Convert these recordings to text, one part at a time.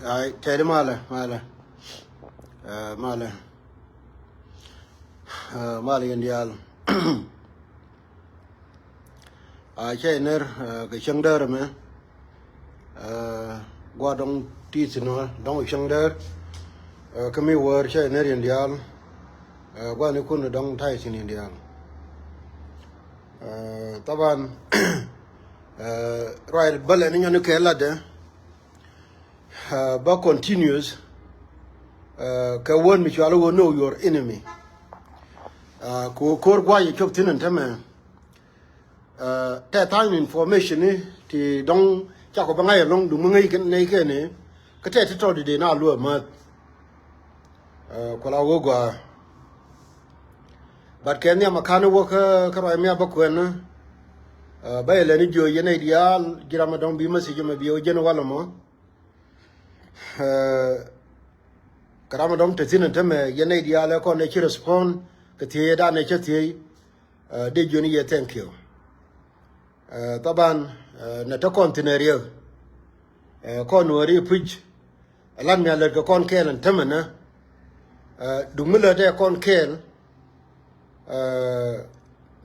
ai tedi male male indial ai che ner cái chân đơ me qua đông ti sino đông chân đơ cái mi word che ner indial qua ni kun đông thai sin indial taban right bal ni nyane ke lade ba continues ka won mi chalo wo know your enemy ko kor gwa ye chop tinen tame ta time information ni ti dong cha ko bangai long du ngai ken nei ke ne ka te to de na lu ma ko la wo gwa bat ken ya makano wo ka ro mi ba ko na ba ele ni jo ye nei dial girama dong bi ma si jo ma bi o je no wala mo karama dom te tinin tame yene diale ko ne respond ke tie da ne che tie de joni ye thank you taban na to container ko no ri puj lan mi ale ko kon ken tame na dumule de kon ken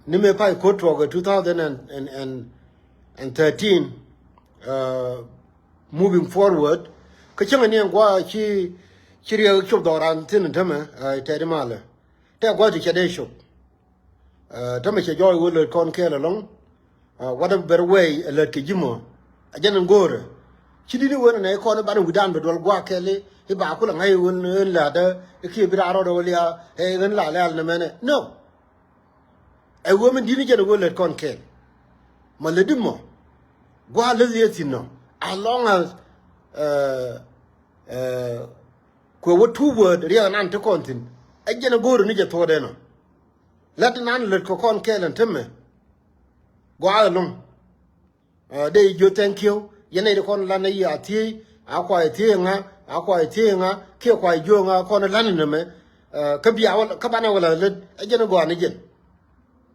ni me pai ko to 2013 moving forward cái chuyện này qua chỉ riêng chụp đồ ăn thế này thôi mà thế mà là thế qua thì chỉ để chụp thế mà chỉ cho người lợn con kia là long what a better way lợn cái gì mà anh nên ngồi chỉ đi nuôi này con nó bán được đan được đồ qua kia lấy cái bà cũng là ngay uốn là đó cái kia bị đào đâu liền hay uốn là này mà no ai uốn mình đi như cái lợn con kia mà lấy đi mà qua lấy gì thì nó as long as ko wo two word riya nan to kontin ajena goru ni je to de no lat nan let ko kon kelen temme go alon de jo thank you yene de kon lan ya ti akwa ti nga ke kwa jo nga kon lan ne me ka biya wala ka bana wala let ajena go ani jen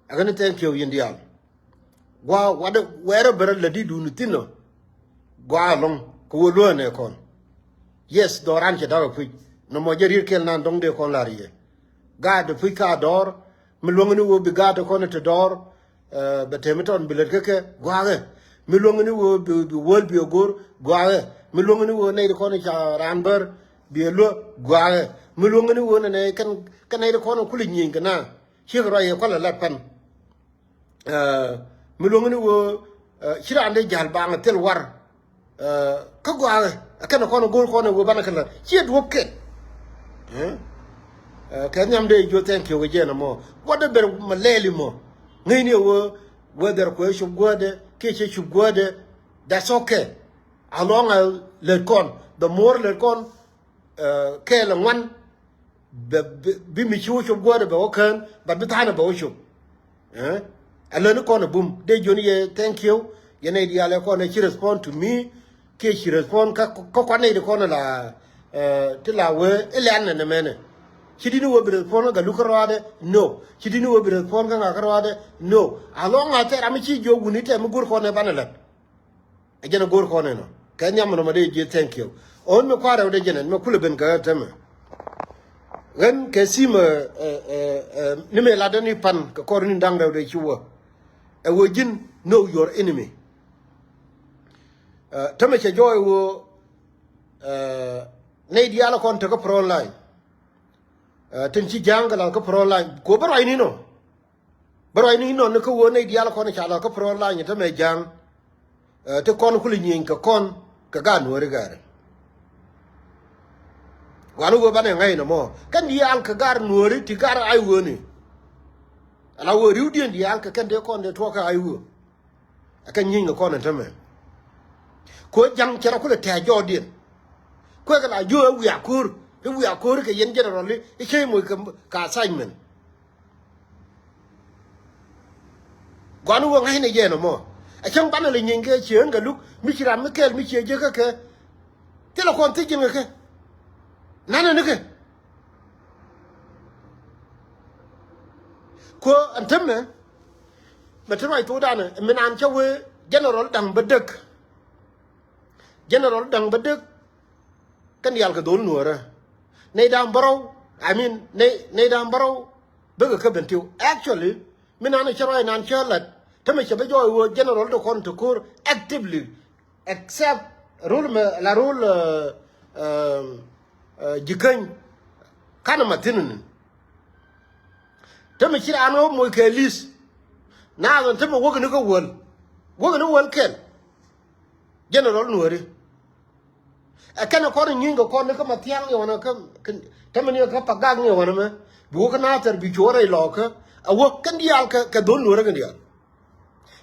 agani thank you yindial wa wada were beral le di dunu tinno go alon ko wo lo ne kon yes doran che dawa pu no mo jerir kel nan dong de kon lariye ga de pu ka dor mi longu ni wo bi ga de kon te dor be temeton bilet ke gwaage mi longu ni wo bi wol bi gor gwaage mi longu ni wo ne de kon cha ramber bi lo gwaage mi longu ni wo ne kan ne de kon ku li nyin kana chi ro ye ko la pan mi longu ni wo chira ande jal ba nga tel war ka gwaage akana kono gol kono go bana kala ci do ke ka nyam de jo thank you again mo wada ber maleli mo ngai ne wo whether ko shu gode ke che shu gode that's okay along le kon the more le kon ke la wan bi mi shu gode be okan but bi tana be shu ala ne kono bum de joni ye thank you ye ne di ala kono ci respond to me ke shi respond ka ne de kono la ti la we elan ne mene shi di no be respond ga lukarade no shi di no be respond ga ngakarade no along ate ram chi jogu ni te mu gur kono banala e jena gur kono no ka nyam no ma de je thank you on me kwara de jena me kula ben ga tama ren ke sima ni me la dani pan ka ko ni ndang de chiwo e wo jin know your enemy tama che joy wo ne diala kon to ko pro line tin ci jangala ko pro line ko baray ni no ne ko wo ne diala kon cha la ko pro line to me jang te kon ku li nyin ka kon ka ga no re gar wanu go bane ngai no mo kan dial ka gar no re ti gar ai wo ni ala wo riu dien dial ka kan de kon de to ka ai wo akan nyin ko kon to me ko jang kera ko te jodin ko ga la yo wi akur ke yen general e ke mo ka assignment gwanu wo ngai ne ye no mo a chang ban le nyin ke chien ga luk mi chiram mi kel mi chie je ka ke te la kon ti jin ke nana ne ke ko antemme matema to dana min an chawe general dang bedek kan yal ka dol nuora nei dam baro I mean nei dam baro bega ka bentiu actually min an chara nan chalat tama chabe jo wo general do kon to kur actively accept rule la rule jikan kana matinin tama chira ano mo ke list na zan tama wogani ko wol ken general nuori akana ko nyinga ko ne ko matiang yo na ka tama ni ka pagag yo na me bu ko na ter bi chore lo ka awo kan dial ka don nuora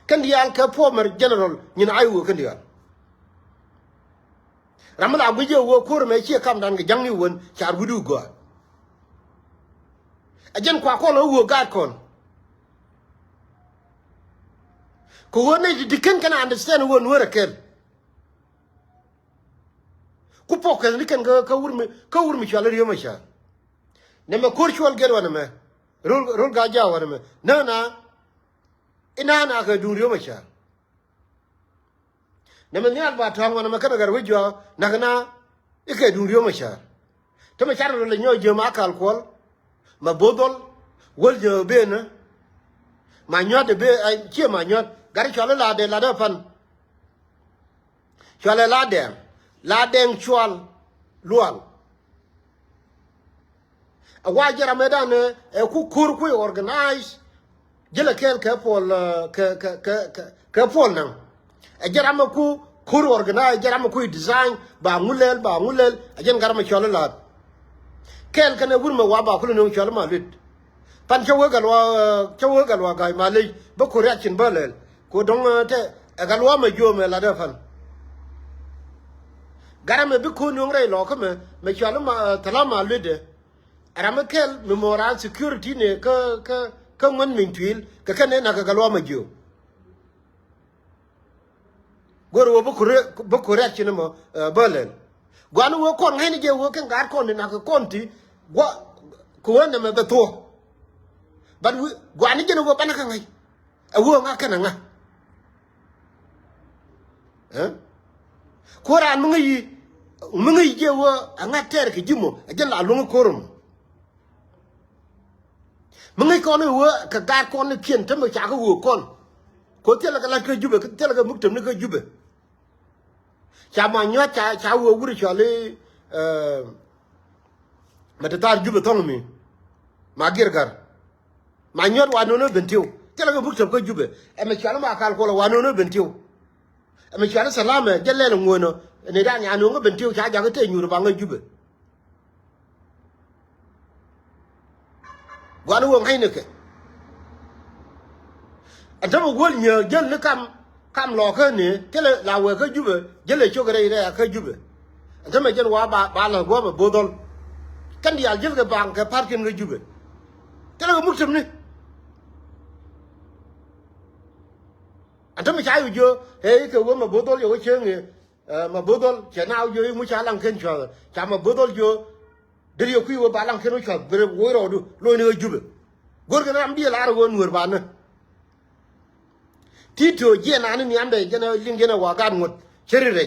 kan dial ka former general nyin ayu kan dial ramala guje wo kur me chi kam dan ga jangni won char gudu go ajen kwa ko lo wo gad kon ko woni diken kana understand won wora ken ku pokel ni ken ka wurmi chala riyo masha ne me kurchwal gel wana me rul ga ja wana me na ina na ka dun riyo masha ne me nyal ba tang wana me kana gar wijo na kana ike dun riyo masha to me charo le nyo je ma kal kol ma bodol wol je be na ma nyot be ai che ma nyot gar chala la de pan chala la deng chual lual a wajara medan e ku organize jela kel ke pol ke pol nan e jara ma ku organize jara ma ku design ba ngulel a jen garama chola la kel kana wurma wa ba kulu no chola ma lit pan chawo galwa ga ma le ba ku reaction balel ko dong te galwa ma jo me la da fan garame bi ko nyong re lo ko me chala ma tala ma lede aramakel memoral security ne ka ngon min twil ka kane na ka galwa ma jo goro bo kore chine mo balen gwanu wo kon ngene je wo kan gar kon na ka konti gwa ko wona me beto but gwani je no go bana kan ngai wo nga kana nga ko ran mungi je wo anga ter ke jimo ajen la lungu korum mungi ko no wo ka gar ko no kien tambe cha ko wo kon ko tela ka la ke jube tela ka muktam ne ka jube cha ma nyo cha wo guri chale matatar jube tong mi ma girgar ma nyo wa no bentiu tela ka muktam ka jube e me chala ma kal ko wa no bentiu e me chala salama jelle ngono ne da nya no bentiu cha ja ka te nyuru ba nga jube gwanu wo ngai ne ke antamo gol nya jel ne kam lo ka ne tele la we ka jube jele chogere ire ka jube antamo jel wa ba la go ba bodol kan di al jel ka bang ka parking ka jube tele ka muktam ne antamo cha yu jo he ka wo ma bodol yo che nge ma bodol che na yo mu cha lang ken cho cha ma bodol jo deri yo ku wo ba lang ken cho bere wo ro du lo ne jube gor ga am di la ro nuer ba na tito je na ni ambe je na lingena wa ga ngot cherire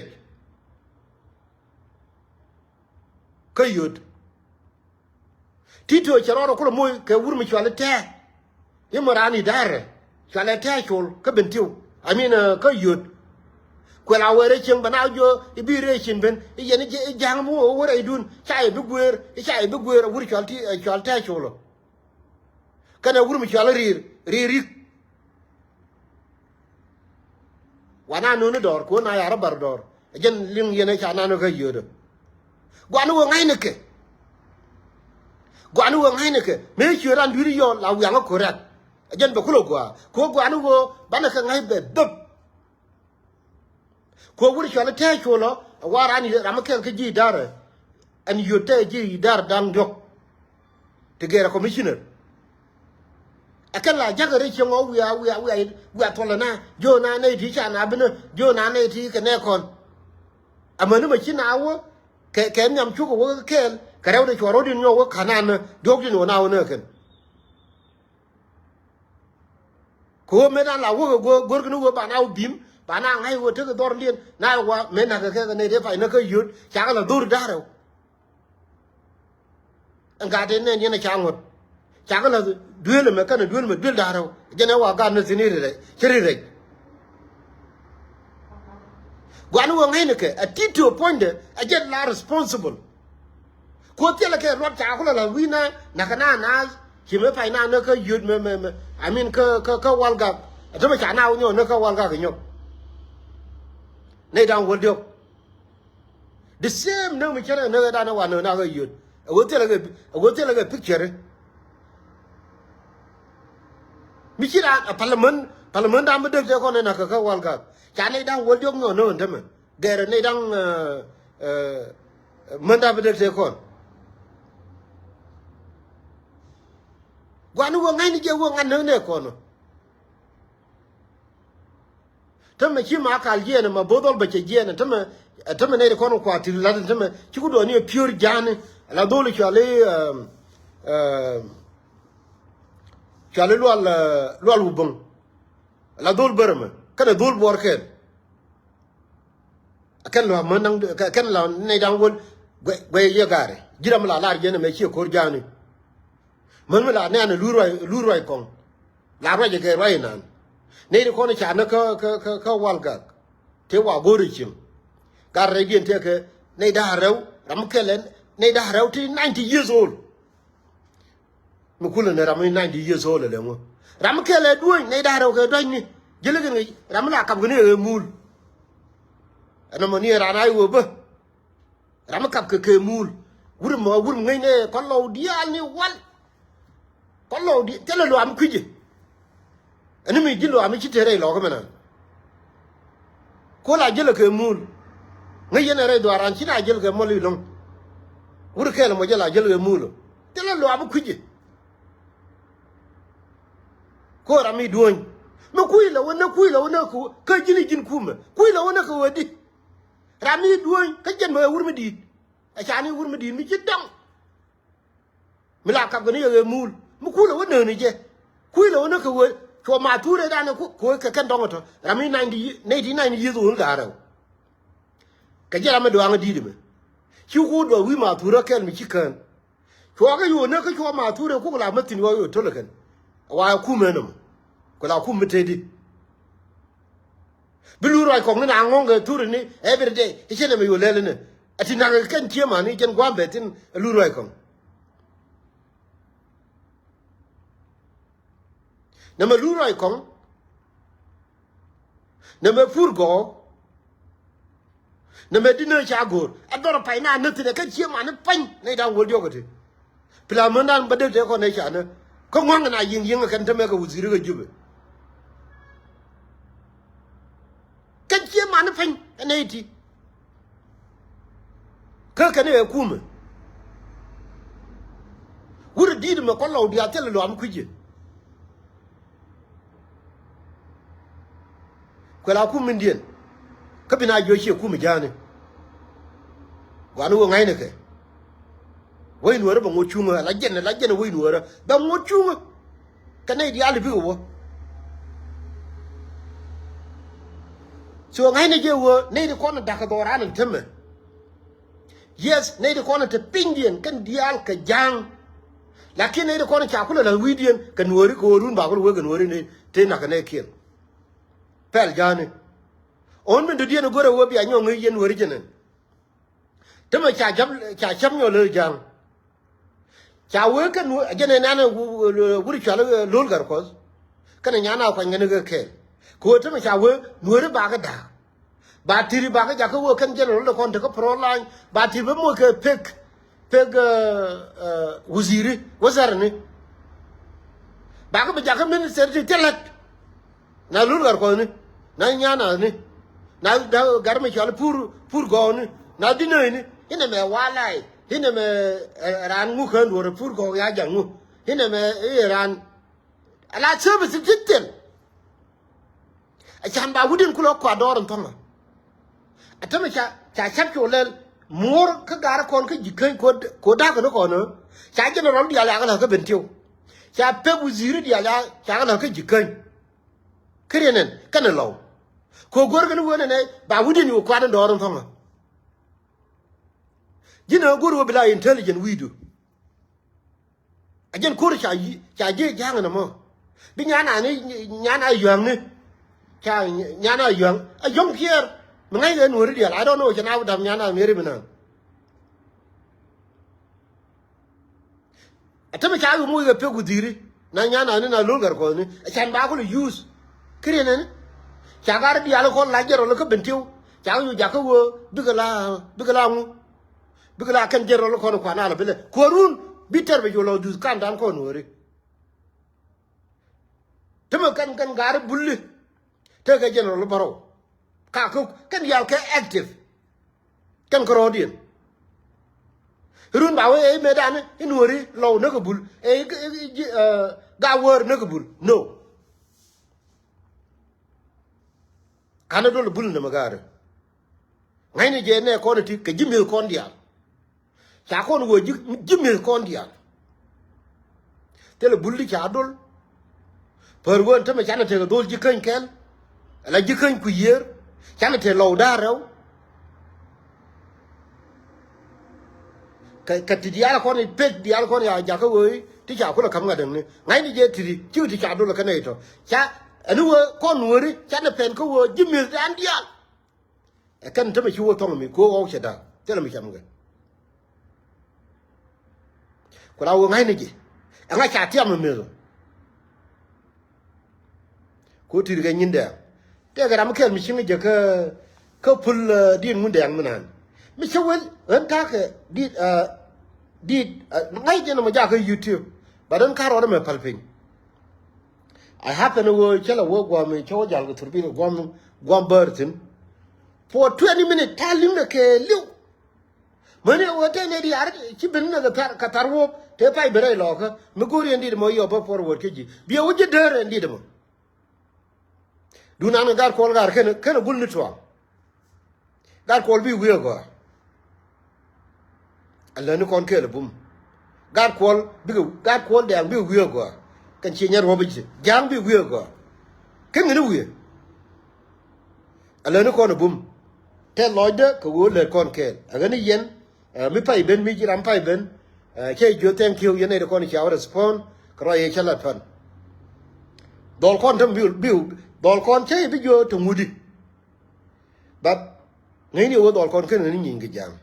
kayud tito cheroro ko moy ke wurmi chwale te imorani dare chwale te chol ka bentiu amina kayud ko la were chen bana jo ibire chen ben yene je jang mo wore dun chae bi gwer wuri chalti chalte cholo kana wurmi chwale rir wana no dor ko na ya bar dor jen ling yene cha na no ka yodo gwanu wo ngai ne ke me chira nduri yo la wi anga korat jen ba kulo kwa ko gwanu wo bana ka ngai be dab ko wuri chala te cholo wara ni ramakel ka ji dare an yote ji dar dang dok te gera commissioner akala jagare chengo wi atolana jo na ne ti cha na bene jo na ne ti ke ne kon amanu ma china wo ke nyam chu ko wo ken ka rew de choro din yo wo kanan dog din wo na wo ne ken ko me dan la wo go gor gnu wo ba na bim ba na ngai wo te dor lien na wa me na ka ne de fa na ka yut cha la dur da ro nga de ne ne cha ngot cha la duel me ka ne duel me duel da ro je ne wa ga na zinire re chiri re gwanu wo ngai ne ke a tito point a get la responsible ko te la ke ro cha ko la wina na kana na ki me fa na ka yut me I mean ka walga to me cha na wo no ka walga ka nyok nei dang wo dio the same no me chere no da na wa no na ka yut wo te la ka picture mi kira parliament da me de ko na ka walga cha nei dang wo dio no ndem gere nei dang manda me de ko gwanu wo ngai ni je wo ngan ne ko no tama chi ma kal je ne ma bodol ba che je ne tama ne ko no kwa ti la tama chi ku do ni pure jane la dole chale lo ubon la dol berma kana dol bor ken akan lo manang kan la ne dang wol gwe ye gare jiram la je ne me chi ko jane man la ne na luroi kong la ra je ke rai nan ne ko ne cha na ka walga te wa gori chim ka re bien te ke ne da raw ram kelen ne da raw ti 90 years old mu kula ne ram 90 years old le mo ram kele duoi ne da raw ke doñ ni jele ke ram la kap ne mul ana mo ni ra na wo ba ram kap ke mul wur mo wur ngai ne ko lo dial ni wal kollo di tele lo am kuje ani mi jilo am ci tere lo ko mena ko la jelo ke mul ngai yene re do aran ci na jelo ke moli long wur ke la mo jela jelo ke mul tele lo am kuje ko rami duon me kuila wona ko ka jini jin kuma kuila wona ko wadi rami duon ka jen mo wur mi di a chani wur mi di mi ci dang mi la ka gani ye mul mu kula wona ni je kuila wona ko ko ma ture da na ko ka kan dongo to rami 99 years old garo ka jara me do anga didi me ki ko do wi ma tura ken mi kikan ko ga yo na ka ko ma ture ko la matin wo yo to lakan wa ku me no ko la ku me tedi bilu rai ko na ngong ga ture ni every day e chene me yo lele ne ati na kan kiema ni ken kwa betin lu rai ko na me lurai kong na me furgo na me dino chagor adoro paina nutne ka chiema ne pan ne dan wodio gote pla mandan bade te ko ne chana ko ngong na yin kan te me ka wuziri ga jube ka chiema ne pan ne ti ka ne kuma wur di me ko law dia tele lo am kuje ko la ku min dien ka bina jo shi ku mi jane wanu ngai ne ke wai nuwar ba ngo chunga la jenne wai nuwar ba ngo chunga ka ne di ali bi wo so ngai ne je wo ne di ko na da ka do ran temme yes ne di ko na te pindien kan dial ka jang lakini ne di ko na cha kula la widien kan nuwari ko run ba ko wo kan nuwari ne te na ka ne kin pel jane on men dudien gore wo bi anyo ngi yen wori jenen tama cha cham yo le jang cha we kan jenen nana wuri cha le lol gar ko kana nyana ko ngene ga ke ko tama cha we nuore ba ga da ba tiri ba ga ja ko wo kan jenen lo kon de ko pro line ba ti be mo ke pek wuziri wazarni ba ga ja ka minister ti telat na lol gar ko ni na nyana ni na da garme chal pur go ni na dino ni ina me walai ina me ran ngu kan do pur go ya jangu ina me ran ala service titel a chan ba wudin kulo ko doron tonga atama cha chap ko lel mor ka gar kon ka jikai ko da ko no cha general dia la ka bentio cha pe buziri dia la cha ka jikai krenen kan law ko gor gan wona ne ba wudin yo kwa do ron thonga jina gor wo bila intelligent widu ajen ko cha je jang na mo bi nyana ni nyana yang ni cha nyana yang a yong pier ngai le Nuer dia I don't know chana dam nyana meri bina atame cha yu mu ga pe gudiri na nyana ni na longar ko ni chan ba ko use krenen cha gar dia lo ko la jero lo ko bentiu cha yu ja ko wo bigala mu bigala kan jero lo ko no kwa na la bele ko run bitter be yo lo dus kan dan ko Nuer tama kan gar bulli te ga general baro ka ko kan yal ka active kan ko rodien run ba we medan Nuer lo na ko bul ga wor na ko bul no kana do bul na magare ngai ni je ne ko ti ka jimil kon dia cha ko no jimil kon dia tele bulli cha dol per won tama chana te dol jikan kel la jikan ku yer chana te lo da raw ka ti dia ko ni pet dia ko ya ja ko we ti cha ko la kam ga den ni ngai ni je ti chu ti cha dol ka nei to cha anu ko Nuer chana pen ko wo jimil dan dia e kan tama chi wo tong mi ko o che da tele mi cham ga ko la wo ngai ni ji nga cha tiam mi ko ti ga nyinde te ga ram kel mi chinga je ka pul din mun dang manan mi chawel an ta ka di ngai je no ma ja ka YouTube badan ka ro me palpin I happen to wo chala wo gwa me cho jal ga turbi gwam bertin for 20 minutes talim na ke liu mane wo te ne di ar ki bin na ka tarwo te pai bere lo ka mi gori ndi mo yo ba forward ke ji bi wo je dere ndi de mo duna na gar kol gar ken bul ni to gar kol bi wiyo go alla ni kon ke bum gar kol de bi wiyo go kan chi nyar ho bi jang bi wiyo go ken ni wiyo alla ni kon bum te loide ko wo le kon ke aga ni yen mi pai ben mi jiram pai ben che jo thank you yene de kon chaw respond kro ye chala pan dol kon tam bi dol kon che bi jo to ngudi bat ngai ni wo dol kon ken ni nying ge jang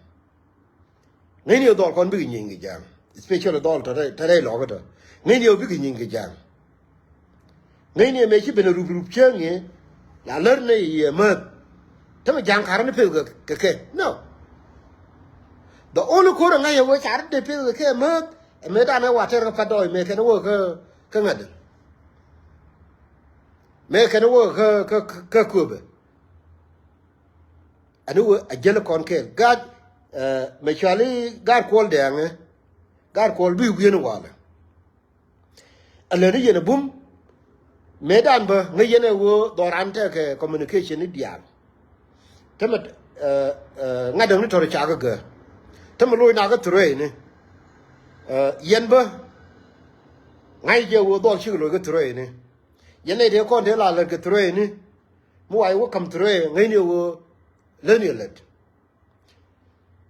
ngai ni dol kon bi nying ge jang especially dol ta re lo ga to ngai ni bi nying ge jang ngai ni me chi ben rup chang ye la ler ne ye ma tama jang karan pe ke no the only ko nga ye wo char de pe ke me da na wa ter ka doi me ke no ka ngad me ke no ka ko be anu a jele kon ke ga me chali gar kol de nga gar kol bi wi no wala ale ni ye bum me dan ba nga ye ne wo dorante ke communication ni dial tama nga dang ni tor cha ga tama loy na ga tre ni yen ba ngai je wo dol chi lo ga tre ni yen ne de kon de la le ga tre ni mu ai wo kam tre ngai ni wo le ni let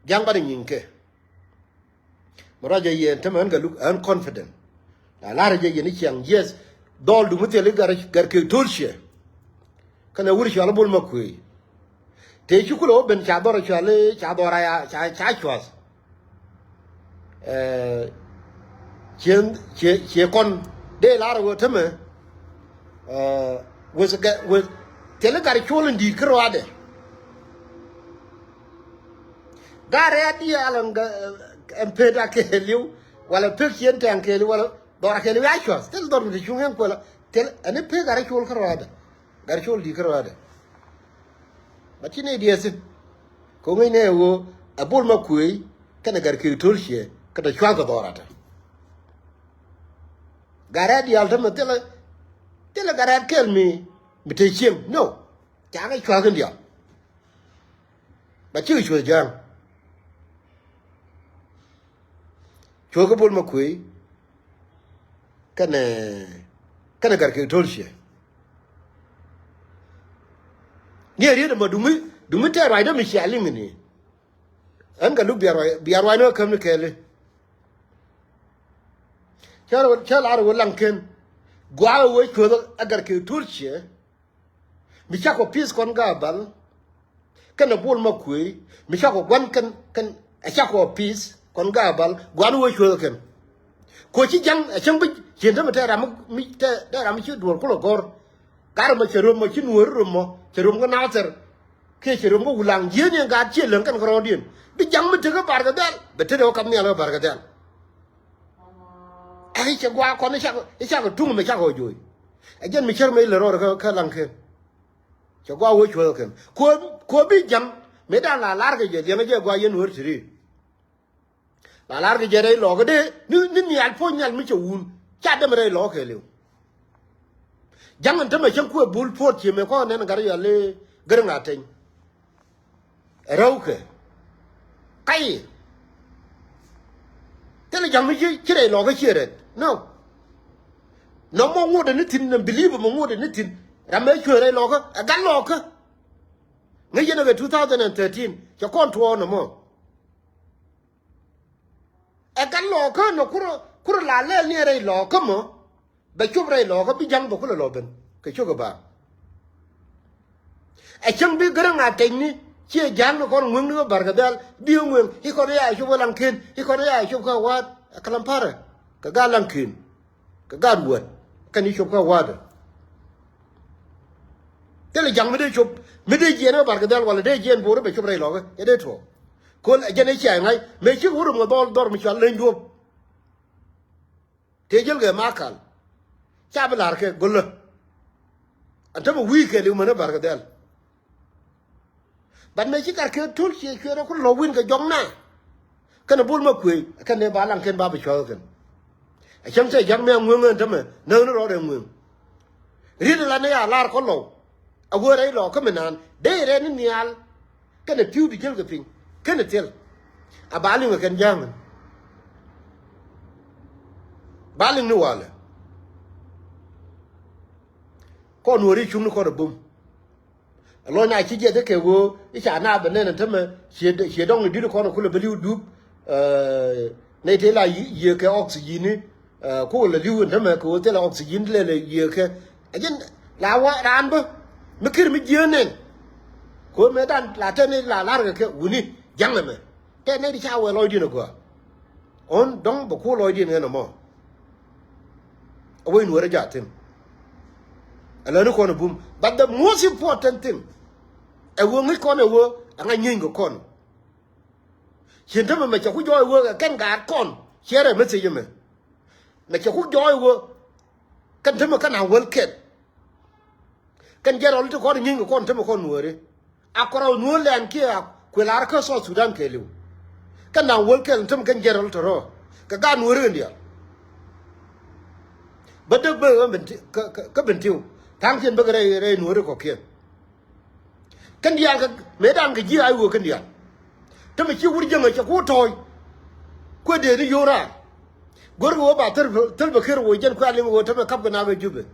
jang ba ni ke mara je yen tama ga look unconfident la ra je yen ni chang yes dol du mute le gar ke tolche kana wuri shala bol makui te chukulo ben chadora chale chadora ya cha chwas che kon de la ro teme was tele gar cholen di krwade gare adi alanga empeda ke liu wala pekien tan ke wala dora ke liu ya chwas tel dor di chungen ko la tel ane pe gar chol krwade gar chol di krwade batine diesin ko ngai ne wo abul makui kana gar ki tolche kada chwa ga dorata garadi alta tele garad kelmi bitechim no cha ga chwa ga dia ba chi chwa jang chwa ga bul makui kana gar ki tolche Near it, but do me tell I don't miss Yalimini. I'm going to be a rhino come to Kelly. Tell out of Lankin. Go away to a garki turche. Michako peace con gabal. Can a bull mockery. Michako one can a chako peace con gabal. Go away to the Coachy young, a champion, Gentleman, I'm sure to a color. Garma Cherum, Nuer, Cherum Natter, Kisherum, Lang, Union got children can grow in. Be young to go Bargadel, but Tito Camilla Bargadel. I shall go out on the shadow, it's a tomb, a shadow joy. Again, Michel Miller or Kalanke. Shall go which welcome. Could be young, Medan La Larga, the Yamaja Guayan University. La Larga Jere Logade, Nini Alponia Mitchell wound, Chadamere Locale. Young and Thomas Yanko bull port you may call and Garia Granatting. A roke. Kai. Tell a young Michel Logger hear it. No. No more than anything and believe more than anything. I make sure a logger, a gun locker. Nayan 2013, you can't warn no more. A gun locker, no Kurala near a locker more. But you bray locker be young Bokula Loben, Kachuga. A chunk big girl at Tiny, she a young on Window Bargadel, being will, he could ask you well kin, he could ask you what a calampara, Kagalankin, Kagadwood, can you show water? Tell a young Midian Bargadel while a day Jan Bora, but you bray logger, a day to. Call a generation, I make you room with all Dormichal Lane do. Tejel Makal. Chabalarke, Gulla. Until a week, a human Bargadel. But Mexican told she could have win the young man. Can a bull McQuay, can never balan can Bobby Chalkin. I can't say young man women to me, no road and wing. Read a lania lark hollow. A word a law coming on, they ran in the al. Can a pew be gilgaping? Can it tell? A baling can young. Baling no wall. Con were rich on the boom. A long night she get a cable, it's an abandon and timber. She don't do the corner cool of blue dupe. Natela Yerke oxygen, cool a dew and timber, cool tell oxygen, Yerke. Again, Lawa Amber, McKirmy Journey. Cool Madame Latin La Larga, Winnie, young man. 10 shower Lloyd in a go. On don't be cool Lloyd in anymore. Away where I got him. Another corner boom. But the most important thing, a woman corner work and I knew con. She never make a good joy work, a can guard con. Share a message, man. Make a good joy work. Can Timber can have well cat. Can get a little corner in con Timber con worry. I call no land care, Quilarcus or Sudan kill you. Can now work and Tim can get a little raw. Kagan were India. But the Bird, Thank you, Bagray Rain Wurkokian. Candia made Uncle G. I work in the to make you would young at your coat toy. Quit the Yora. Go about Turbacur with Jan Qualim or Tamacup and Ava Jubin.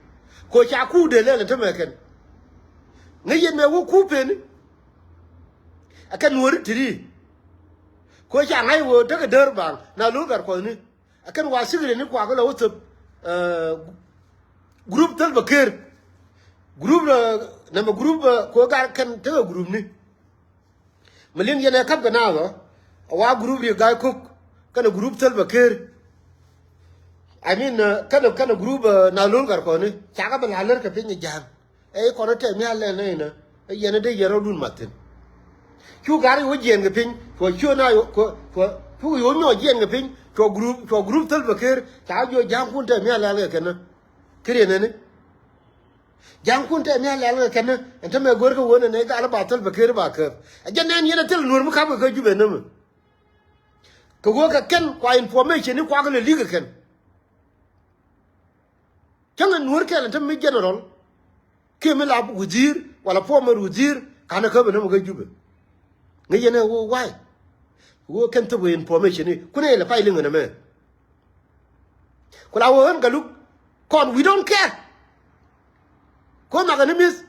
Cochaku de Len Tamacan. Nayan may walk coupin. I can work to thee. Coachang I will take a dirt bang. Now look at Quani. I can watch it in the Quagala group Turbacur. Group number group ko can tell a group ni Malin yana kap kana a group you guy cook kind of group tell bakir I mean kind of group na lulgar ko ni chaka ban halar ka pin jam e ko te mi halle ne na yana de yero dun matin chu gari wo jen ga pin ko chu na ko fu yo no jen ga pin ko group tell bakir ta jo jam kun te mi halle kana kire ne Jang kunta me la kana enta me gorka wona ne ga batal bakir bakir ajan nan yana tel nur muka ba jube nam ko go ka ken kwa information ni kwa ga liga ken jangan nur ka enta me general ke me la wazir wala former wazir kana ka ba nam ga jube ngi yana wo why wo ken to information ni kuna la filing na me kula wo ga look kon we don't care. Come again, miss.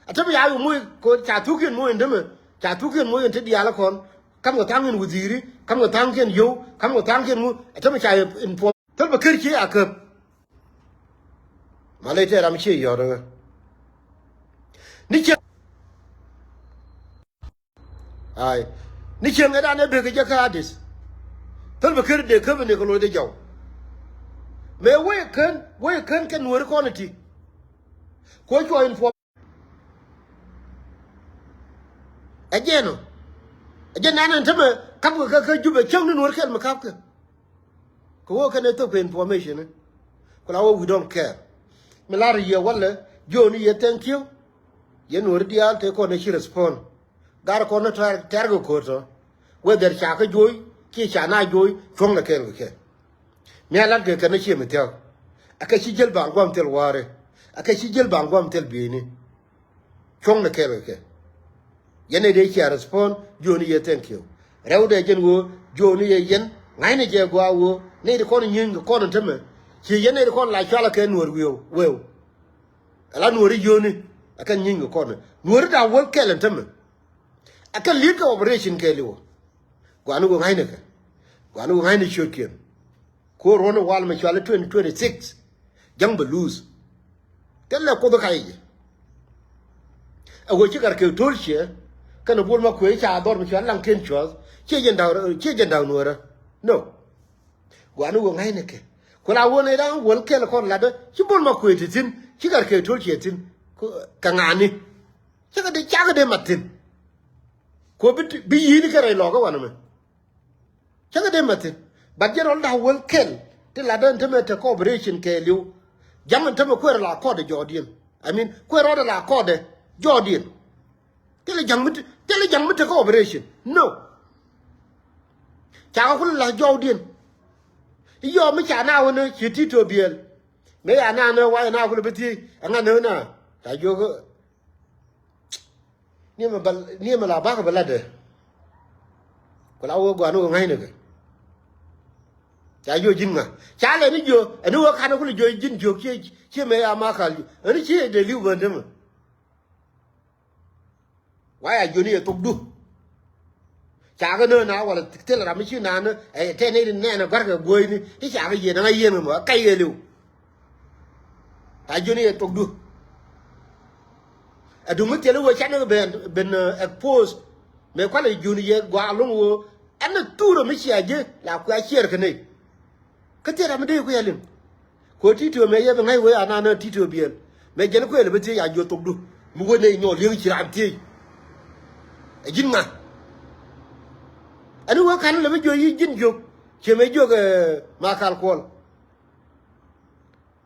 ata bi ayu mu ko cha tukin mu ndeme cha tukin mu inte dia la kon kam ga tangin wuziri kam ga tangin yo kam ga tangin mu ata bi cha in po tal ba kirki akap malaita ram chi yo da ni che ai ni che ngada ne be ga ka dis tal ba kir de ka ne ko lo de jaw me we kan kan wor quality ko ko in again nan tama kap ka jube chang ni wor kan ma kap ka ko kan to information ko la we don't care me la ye wala joni ye thank you ye wor dia te ko ne shi respond gar ko na tar go ko to whether cha ka joy ki cha na joy chong la ke me la ke kan shi me tel aka shi jel bang gwam tel ware aka shi jel bang gwam tel bini chong la ke yene de ki respond joni ye thank you rewde jen wo joni ye yen ngayne je gwa wo ne de kon nyin ko non teme ki yene de kon la chala ke nuor wew ala nuori joni aka nyin ko non nuor da wo kelen teme aka lika operation ke liwo gwanu go ngayne ka gwanu go ngayne shokin ko rono wal ma chala 2026 jang ba lose telle ko do kayje ago ci gar ke tolche kana bol ma ko cha dor mi chala ken chos che jen daw nuora no gwanu go ngayne ke ko la wona da wol kel ko la da ci bol ma ko tin ci gar ke tolche tin ka ngani ci ga de matin ko bi yini kare lo ga wana me ci ga de matin ba jerol da wol kel te la dan te meta cooperation ke liu jaman te ko la ko de jodien I mean ko ro la ko de jodien tele jang te cooperation no cha ko la jodien yo mi cha na wona chi ti to biel me ya na no wa na ko beti anga no na ta jo ko ni ma la ba ka balade ko la wo gwa no ngai ne ke ya yo jin nga cha le ni jo anu wo ka no ko jo jin jo che me ya ma ka ani che de liu ban de ma wa ya jo ni to du cha ga no na wala te la mi chi na no e te ne ne na gar ga go ni ti cha ga ye na ye ma kai ye liu ta jo ni to du adu mu te lo wa cha no ben expose me kwa le jo ni ye gwa lu wo ana turo mi chi aje la kwa chier ka ne kete ra mede ko yalim ko tito me ye ngai we anana tito bien me jene ko ele beti ya jo togdu mu wone nyo le ngi ram ti e jinna anu wa kan le be jo yi jin jo che me jo ma kal ko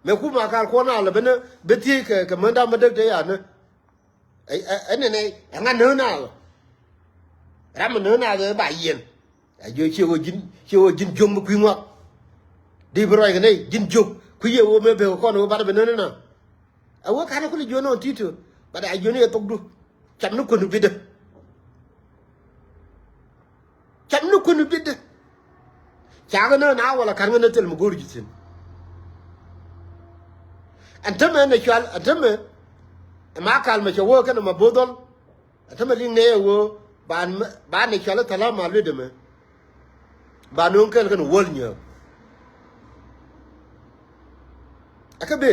me ku ma kal ko na le bene beti ke manda mede de ya ne ne nga no na ram no na de ba yin a jo che wo jin jo mu ku ngwa di broy ga nei jin jog ku ye wo me be ko no ba be na a wo kana ko jo no tito ba da jo ne to du cham nu ko nu bide cha ga na wala kan na tel mu gor jitin antama na chal antama ma kal ma wo kana ma bodol antama ling ne wo ba ne chala tala ma le de me ba no kan kan wol nyo akabe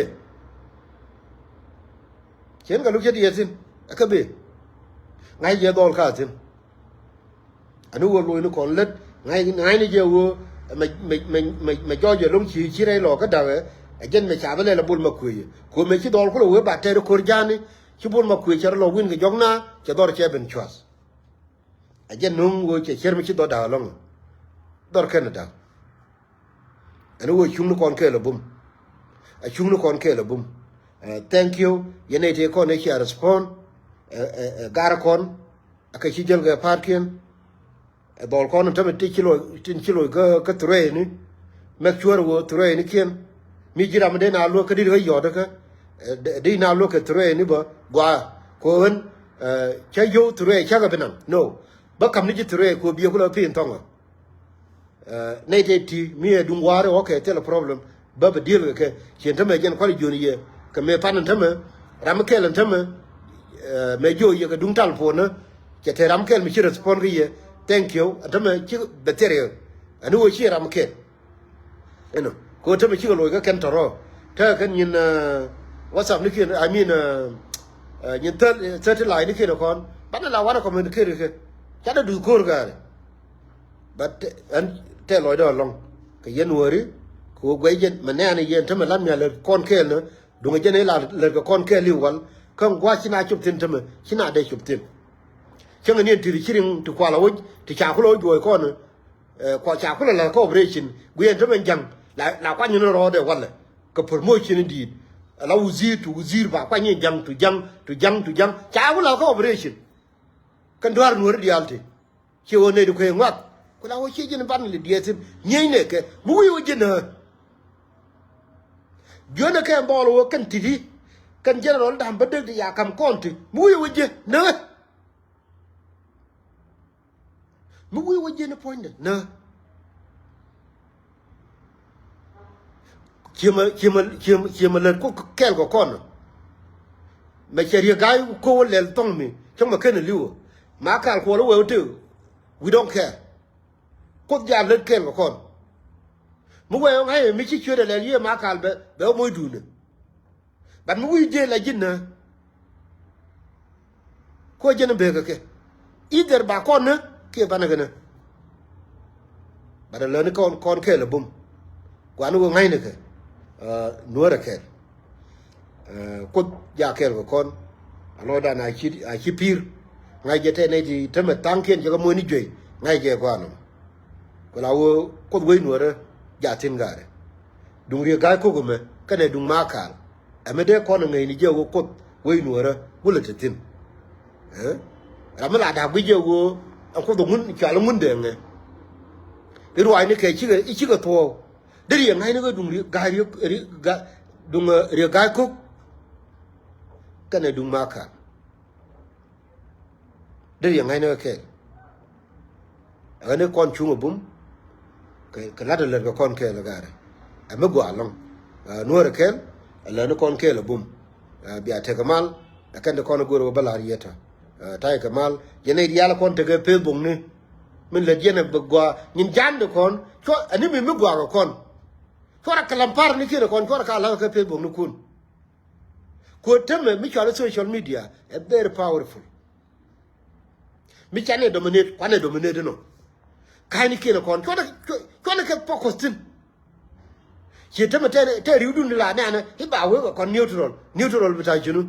chen ga lukje dietin akabe ngai je dol ka tin anu wo lo ni kon let ngai ni je wo me jo je long chi rai lo ka da e jen me cha bele la bul ma kuyi ko me chi dol ko wo ba te ko jani chi bul ma kuyi char lo win ga jogna che dor che ben chwas e jen nung wo che cher me chi do da long dor ken da anu wo chung kon ke lo bum a chung kon ke lo bum thank you yene te ko ne chia respond gar kon aka chi jel ga parkin dol kon to me tin kilo ga tre ni make sure wo tre ni kien mi jira me na lo ka di ga yo da ka di na lo ka tre ni ba gwa ko en cha yo tre cha ga benam no ba kam ni ji tre ko bi ko lo pin tonga ne te ti mi e dung ware okay tell problem ba deal ke chen tame gen kwali joni ye ke me panan tame ram kelen tame me jo ye ga dung tal po na ke te ram kel mi chi respond ge ye thank you atame chi betere anu wo chi ram kel eno ko te me chi lo ga ken toro ta kan yin whatsapp ni kin I mean yin third line ni kin kon ban la wa ko me kin ke cha da du ko ga but an te lo do long ke yen wori ko gwe yen manana yen te me lam ya le kon kel no du nga jene la le ko kon kel li wal kan gwa china chup tin te me china de chup tin changa ni ti chiring tu kwala wo ti cha ko lo do ko no ko cha ko la ko operation gwe te me jang la kwa ni no ro de wal ko promotion di la uzir ba kwa ni jang tu jang cha ko la ko operation kan doar nuor di alti chi wone du ko ngak ko la wo chi jin ban le dietim nyei ne ke mu wi jin ha jona ke mbolo wo kan tidi kan general dam bedde ya kam konti mu wi je na mu wi je ne point na chima le ko kel ko kon me cheri gai ko le tong mi chama ken liu ma kal ko lo we tu we don't care ko ja le kel ko kon mu we ngai mi chi chure le ye ma kal be mo du ne ban mu wi je la jin na ko je ne be ga ke either ba kon ne ke ba na ga ne ba da le ne kon ke le bum kwa nu ngai ne ke Nuer ke ko ja ke ko kon alo da na chi pir ngai je te ne di te me tanken je ko mo ni jwe ngai je ko anu ko la wo ko we Nuer ja tin gare dung ri ga ko me ka ne dung ma ka ame de ko ngai ni je wo ko we Nuer wo le tin ramala da bi je wo ko do mun cha lo mun de nge ru ai ni ke chi ga to dari yang ngai no dung ri ga dung ri ga ko ka ne dung ma ka dari yang ngai no ke ane kon chungo bum ke la de le kon ke la gare ame go along Nuer ke la no kon ke la bum biya te kamal kan de kon go ro bala riyata tay kamal yene yala kon te ke pe bung ni min le yene begwa nyin jan de kon so ani mi mi gwa kon so ra kalampar ni ke kon so ra kala ke pe bung ni kun ko teme mi cha social media a very powerful mi cha ne dominate kwa ne dominate no kai ni ke kon so na ke focus tin che teme te riudu ni la na hi ba we kon neutral bita junu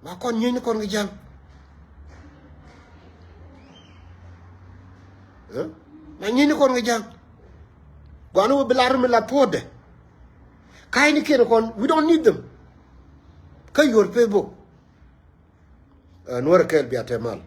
ma kon nyi ni kon gi jang ma nyi ni kon gi jang gwanu bilar mi la pode kai ni ke kon we don't need them kai your Facebook Nuer ke biate mal